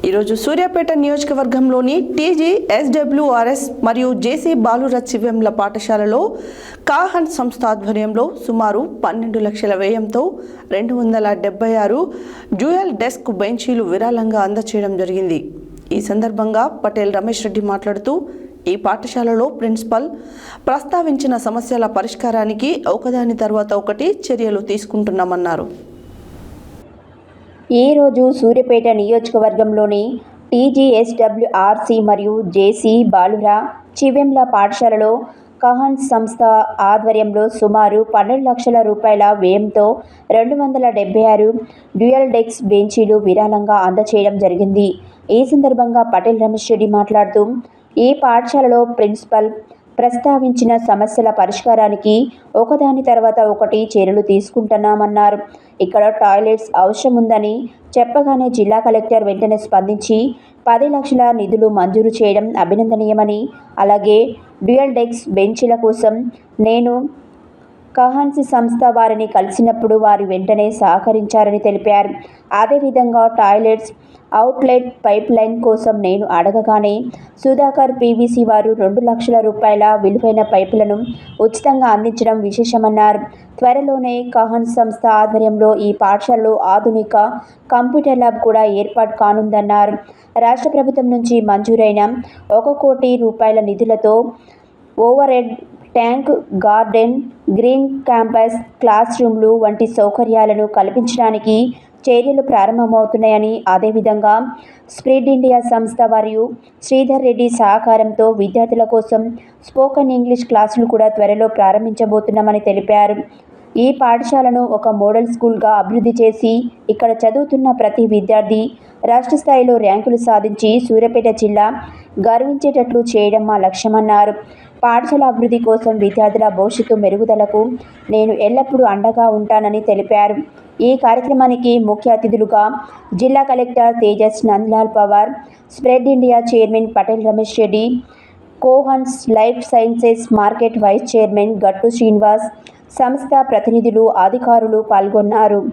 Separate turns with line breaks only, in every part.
ఈరోజు సూర్యాపేట నియోజకవర్గంలోని టీజీఎస్డబ్ల్యూఆర్ఎస్ మరియు జేసీ బాలుర చివెంల పాఠశాలలో కాహన్ సంస్థ ఆధ్వర్యంలో సుమారు 12 లక్షల వ్యయంతో 276 డ్యూయల్ డెస్క్ బెంచీలు విరాళంగా అందజేయడం జరిగింది. ఈ సందర్భంగా పటేల్ రమేష్ రెడ్డి మాట్లాడుతూ ఈ పాఠశాలలో ప్రిన్సిపల్ ప్రస్తావించిన సమస్యల పరిష్కారానికి ఒకదాని తర్వాత ఒకటి చర్యలు తీసుకుంటున్నామన్నారు.
ఈరోజు సూర్యాపేట నియోజకవర్గంలోని టీజీఎస్డబ్ల్యూఆర్సీ మరియు జేసీ బాలుర చివెంల పాఠశాలలో కాహన్ సంస్థ ఆధ్వర్యంలో సుమారు 12 లక్షల రూపాయల వ్యయంతో 276 డ్యూయల్ డెస్క్ బెంచీలు విరాళంగా అందజేయడం జరిగింది. ఈ సందర్భంగా పటేల్ రమేష్ రెడ్డి మాట్లాడుతూ ఈ పాఠశాలలో ప్రిన్సిపల్ ప్రస్తావించిన సమస్యల పరిష్కారానికి ఒకదాని తర్వాత ఒకటి చర్యలు తీసుకుంటున్నామన్నారు. ఇక్కడ టాయిలెట్స్ అవసరం ఉందని చెప్పగానే జిల్లా కలెక్టర్ వెంటనే స్పందించి 10 లక్షల నిధులు మంజూరు చేయడం అభినందనీయమని, అలాగే డ్యూయల్ డెస్క్ బెంచీల కోసం నేను కాహన్స్ సంస్థ వారిని కలిసినప్పుడు వారు వెంటనే సహకరించారని తెలిపారు. అదేవిధంగా టాయిలెట్స్ అవుట్లెట్ పైప్ లైన్ కోసం నేను అడగగానే సుధాకర్ పీవీసీ వారు 2 లక్షల రూపాయల విలువైన పైపులను ఉచితంగా అందించడం విశేషమన్నారు. త్వరలోనే కాహన్ సంస్థ ఆధ్వర్యంలో ఈ పాఠశాలలో ఆధునిక కంప్యూటర్ ల్యాబ్ కూడా ఏర్పాటు కానుందన్నారు. రాష్ట్ర ప్రభుత్వం నుంచి మంజూరైన 1 కోటి రూపాయల నిధులతో over head tank, garden, green campus, class రూమ్లు వంటి సౌకర్యాలను కల్పించడానికి చర్యలు ప్రారంభమవుతున్నాయని, అదేవిధంగా స్ప్రెడ్ ఇండియా సంస్థ మరియు శ్రీధర్ రెడ్డి సహకారంతో విద్యార్థుల కోసం స్పోకెన్ ఇంగ్లీష్ క్లాసులు కూడా త్వరలో ప్రారంభించబోతున్నామని తెలిపారు. ఈ పాఠశాలను ఒక మోడల్ స్కూల్గా అభివృద్ధి చేసి ఇక్కడ చదువుతున్న ప్రతి విద్యార్థి రాష్ట్ర స్థాయిలో ర్యాంకులు సాధించి సూర్యాపేట జిల్లా గర్వించేటట్లు చేయడం మా లక్ష్యమన్నారు. పాఠశాల అభివృద్ధి కోసం విద్యార్థుల భవిష్యత్తు మెరుగుదలకు నేను ఎల్లప్పుడూ అండగా ఉంటానని తెలిపారు. ఈ కార్యక్రమానికి ముఖ్య అతిథులుగా జిల్లా collector Tejas Nandlal Pawar, spread India chairman Patel Ramesh Reddy, Cohance life sciences market vice chairman Gattu Srinivas, సంస్థ ప్రతినిధులు, అధికారులు పాల్గొన్నారు.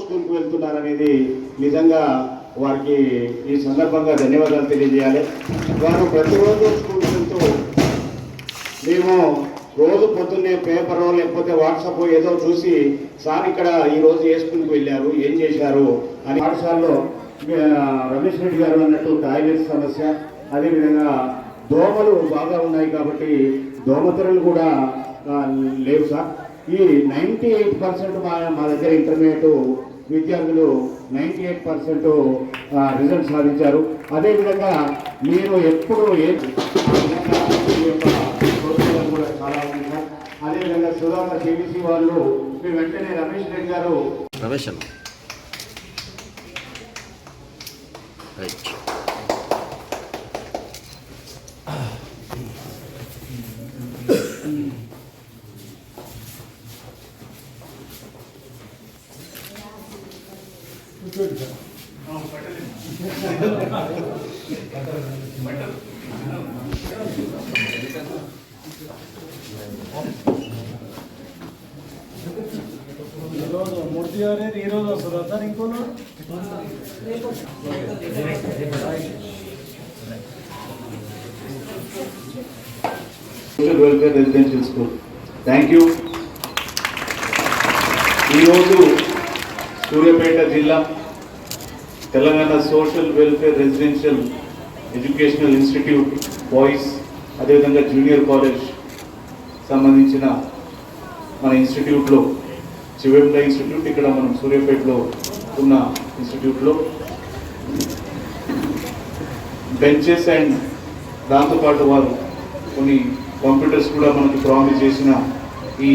స్కూల్కి వెళ్తున్నారనేది నిజంగా వారికి ఈ సందర్భంగా ధన్యవాదాలు తెలియజేయాలి. వారు ప్రతిరోజు స్కూల్కి వెళ్తూ మేము రోజు పొద్దున్నే పేపరో లేకపోతే వాట్సాప్ ఏదో చూసి సార్ ఇక్కడ ఈరోజు ఏ స్కూల్కి వెళ్ళారు, ఏం చేశారు అని. పాఠశాలలో రమేష్ రెడ్డి గారు అన్నట్టు టాయిలెట్ సమస్య, అదేవిధంగా దోమలు బాగా ఉన్నాయి కాబట్టి దోమతెరలు కూడా లేవు సార్. ఈ 98% మా దగ్గర ఇంటర్మీడియట్ విద్యార్థులు 98% రిజల్ట్ సాధించారు. అదేవిధంగా మీరు ఎప్పుడు కూడా చాలా ఉంది సార్. అదేవిధంగా సుధాకర్ కేబీసీ వాళ్ళు మీ వెంటనే రమేష్ రెడ్డి గారు
మూర్తి గారు ఈరోజు వస్తుందా సార్? ఇంకో
social welfare residential school. Thank you. ఈరోజు సూర్యాపేట జిల్లా Telangana social welfare residential educational institute boys, అదేవిధంగా జూనియర్ కాలేజ్ సంబంధించిన మన ఇన్స్టిట్యూట్లో చివెంల ఇన్స్టిట్యూట్, ఇక్కడ మనం సూర్యాపేటలో ఉన్న ఇన్స్టిట్యూట్లో బెంచెస్ అండ్ దాంతోపాటు వారు కొన్ని కంప్యూటర్స్ కూడా మనకు ప్రామిస్ చేసిన ఈ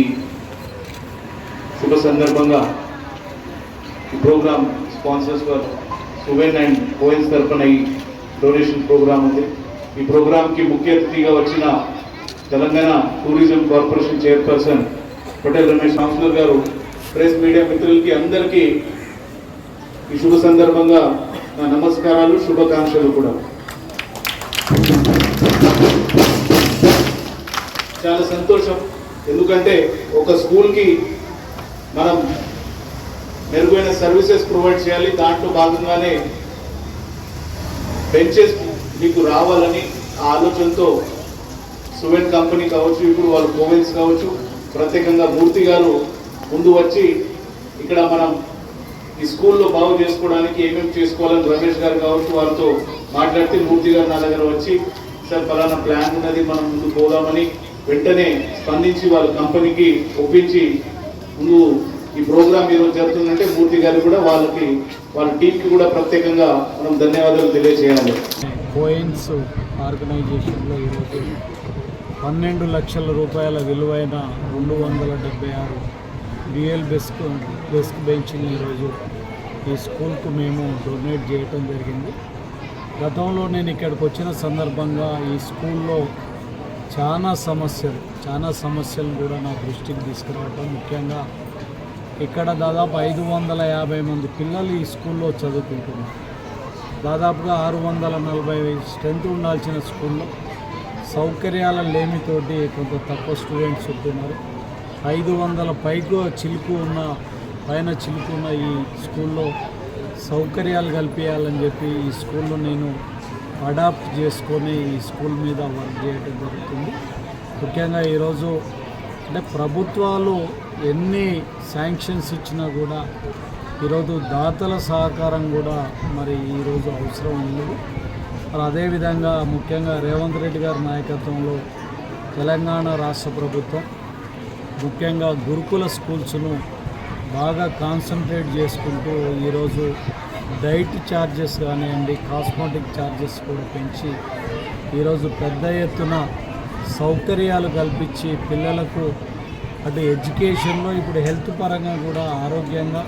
శుభ సందర్భంగా ఈ program sponsors for Suven and Cohance తరఫున ఈ డొనేషన్ ప్రోగ్రామ్ ఉంది. ఈ ప్రోగ్రాంకి ముఖ్య అతిథిగా వచ్చిన Telangana tourism corporation chairperson Patel Ramesh councillor గారు, ప్రెస్ మీడియా మిత్రులకి అందరికీ ఈ శుభ సందర్భంగా నా నమస్కారాలు, శుభాకాంక్షలు కూడా. చాలా సంతోషం, ఎందుకంటే ఒక స్కూల్కి మనం మెరుగైన సర్వీసెస్ ప్రొవైడ్ చేయాలి. దాంట్లో భాగంగానే బెంచెస్ మీకు రావాలని ఆ ఆలోచనతో సువెన్ కంపెనీ కావచ్చు, ఇప్పుడు వాళ్ళు కోవెన్స్ కావచ్చు, ప్రత్యేకంగా మూర్తి గారు ముందు వచ్చి ఇక్కడ మనం ఈ స్కూల్లో బాగు చేసుకోవడానికి ఏమేమి చేసుకోవాలని రమేష్ గారు కావచ్చు వారితో మాట్లాడితే మూర్తి గారు నా దగ్గర వచ్చి, సార్ ఫలానా ప్లాన్ ఉన్నది, మనం ముందు పోదామని వెంటనే స్పందించి వాళ్ళ కంపెనీకి ఒప్పించి ముందు ఈ ప్రోగ్రామ్ ఈరోజు జరుగుతుందంటే మూర్తి గారు కూడా వాళ్ళ టీంకి కూడా ప్రత్యేకంగా మనం ధన్యవాదాలు తెలియజేయాలి.
కోయిన్స్ ఆర్గనైజేషన్లో ఈరోజు 12 లక్షల రూపాయల విలువైన 276 డ్యూయల్ డెస్క్ బెంచ్ని ఈరోజు ఈ స్కూల్కు మేము డొనేట్ చేయటం జరిగింది. గతంలో నేను ఇక్కడికి వచ్చిన సందర్భంగా ఈ స్కూల్లో చాలా సమస్యలు కూడా నా దృష్టికి తీసుకురావటం, ముఖ్యంగా ఇక్కడ దాదాపు 550 మంది పిల్లలు ఈ స్కూల్లో చదువుకుంటున్నారు. దాదాపుగా 640 స్ట్రెంత్ ఉండాల్సిన స్కూల్లో సౌకర్యాల లేమితోటి కొంత తక్కువ స్టూడెంట్స్ ఉంటున్నారు. 500 పైన చిలుకు ఉన్న ఈ స్కూల్లో సౌకర్యాలు కల్పించాలని చెప్పి ఈ స్కూల్లో నేను అడాప్ట్ చేసుకొని ఈ స్కూల్ మీద వర్క్ చేయడం జరుగుతుంది. ముఖ్యంగా ఈరోజు అంటే ప్రభుత్వాలు ఎన్ని శాంక్షన్స్ ఇచ్చినా కూడా ఈరోజు దాతల సహకారం కూడా మరి ఈరోజు అవసరం ఉంది. మరి అదేవిధంగా ముఖ్యంగా రేవంత్ రెడ్డి గారి నాయకత్వంలో తెలంగాణ రాష్ట్ర ప్రభుత్వం ముఖ్యంగా గురుకుల స్కూల్స్ను బాగా కాన్సన్ట్రేట్ చేసుకుంటూ ఈరోజు డైట్ ఛార్జెస్ కానివ్వండి, కాస్మెటిక్ ఛార్జెస్ కూడా పెంచి ఈరోజు పెద్ద ఎత్తున సౌకర్యాలు కల్పించి పిల్లలకు అటు ఎడ్యుకేషన్లో ఇప్పుడు హెల్త్ పరంగా కూడా ఆరోగ్యంగా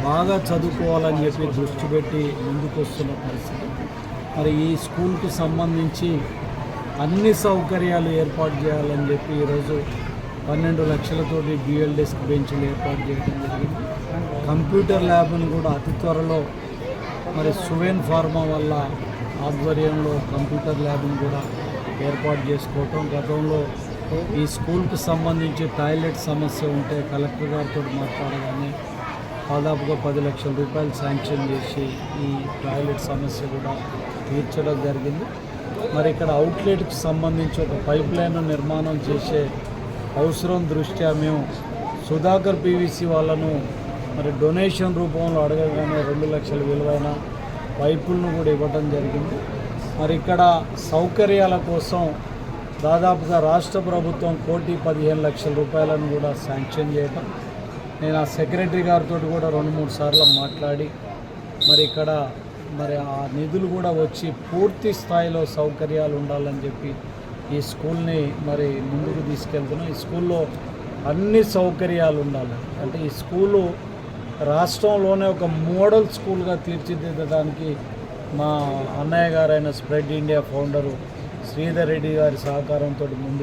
బాగా చదువుకోవాలని చెప్పి దృష్టి పెట్టి ముందుకు వస్తున్న పరిస్థితి. మరి ఈ స్కూల్కి సంబంధించి అన్ని సౌకర్యాలు ఏర్పాటు చేయాలని చెప్పి ఈరోజు 12 లక్షలతోటి డ్యూయల్ డెస్క్ బెంచ్లు ఏర్పాటు చేయడం జరిగింది. కంప్యూటర్ ల్యాబ్ను కూడా అతి త్వరలో మరి సువెన్ ఫార్మా వల్ల ఆధ్వర్యంలో కంప్యూటర్ ల్యాబ్ను కూడా ఏర్పాటు చేసుకోవటం. గతంలో ఈ స్కూల్కి సంబంధించి టాయిలెట్ సమస్య ఉంటే కలెక్టర్ గారితో మాట్లాడగానే దాదాపుగా 10 లక్షల రూపాయలు శాంక్షన్ చేసి ఈ టాయిలెట్ సమస్య కూడా తీర్చడం జరిగింది. మరి ఇక్కడ అవుట్లెట్కి సంబంధించి ఒక పైప్ లైన్ నిర్మాణం చేసే అవసరం దృష్ట్యా మేము సుధాకర్ పీవీసీ వాళ్ళను మరి డొనేషన్ రూపంలో అడగగానే 2 లక్షల విలువైన పైపులను కూడా ఇవ్వడం జరిగింది. మరి ఇక్కడ సౌకర్యాల కోసం దాదాపుగా రాష్ట్ర ప్రభుత్వం 1,15,00,000 రూపాయలను కూడా శాంక్షన్ చేయటం. నేను ఆ సెక్రటరీ గారితో కూడా 2-3 సార్లు మాట్లాడి మరి ఇక్కడ మరి ఆ నిధులు కూడా వచ్చి పూర్తి స్థాయిలో సౌకర్యాలు ఉండాలని చెప్పి ఈ స్కూల్ని మరి ముందుకు తీసుకెళ్తున్నాం. ఈ స్కూల్లో అన్ని సౌకర్యాలు ఉండాలి. అంటే ఈ స్కూలు రాష్ట్రంలోనే ఒక మోడల్ స్కూల్గా తీర్చిదిద్దడానికి మా అన్నయ్య గారైన spread India founder Sridhar Reddy గారి సహకారంతో ముందుకు